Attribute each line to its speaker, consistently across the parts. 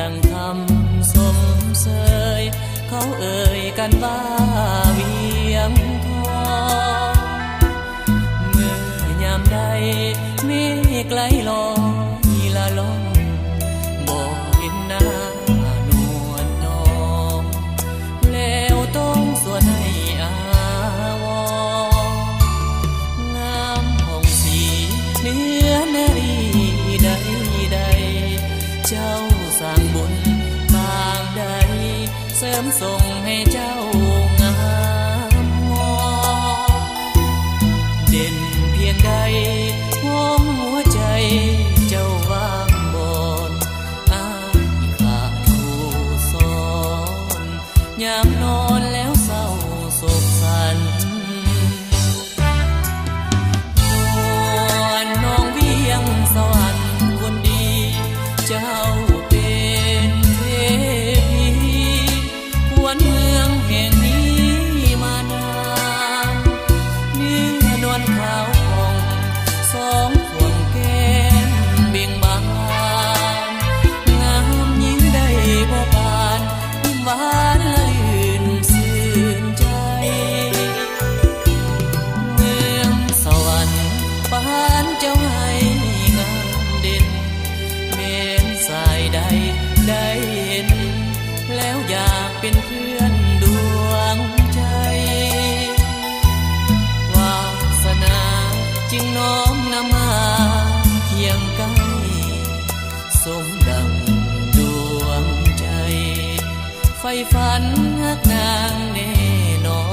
Speaker 1: ดังคำสมเสยเขาเอ่ยกันว่าเวียงทองเมื่อยามใดเมฆไกลลอยละล่องบอกเห็นหน้านวลน้องแล้วต้องสวดให้อาวงามผ่องสีเนื้อนารีใดเจ้าสร้างบุญบางใดเสริมส่งให้เจ้างามงามเด่นเพียงใดห้องหัวใจเจ้าวางบนอ้ายขาดผู้สอนยามนอนแล้วเศร้าโศกสันนวลน้องเวียงสวรรค์คนดีเจ้าเป็นเทพีควรเมืองแห่งนี้มานานเนื้อนวลขาวผ่องสองพวงแก้มเบ่งบานงามยิ่งได้บ่ปานหวานละลื่นซื่นใจเมืองสวรรค์ปานเจ้าให้งามเด่นเมนสายใดได้เห็นแล้วอยากเป็นเพื่อนดวงใจวาสนาจึงน้อมนำมาเคียงใกล้สมดังดวงใจไฟฝันฮักนางแน่นอน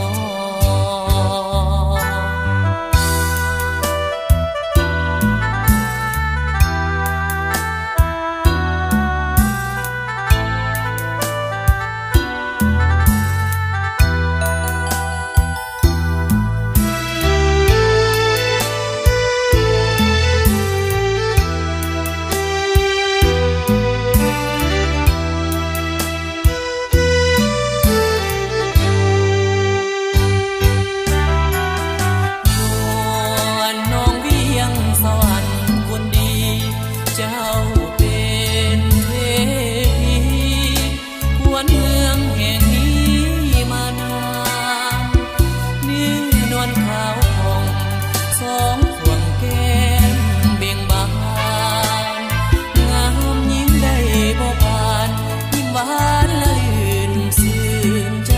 Speaker 1: เจ้าเป็นเทพีควรเมืองแห่งนี้มานานเนื้อนวลขาวผ่องสองพวงแก้มเบ่งบานงามยิ่งได้บ่ปานยิ่งหวานละลื่นซื่นใจ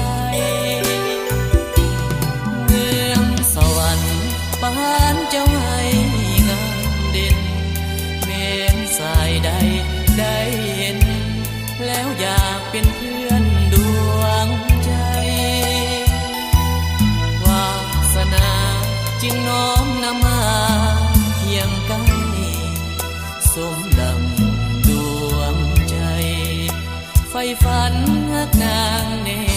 Speaker 1: เมืองสวรรค์ปานเจ้าให้งามเด่นสายใดได้เห็นแล้วอยากเป็นเพื่อนดวงใจวาสนาจึงน้อมนำมาเคียงใกล้สมดังดวงใจไฟฝันฮักนางแน่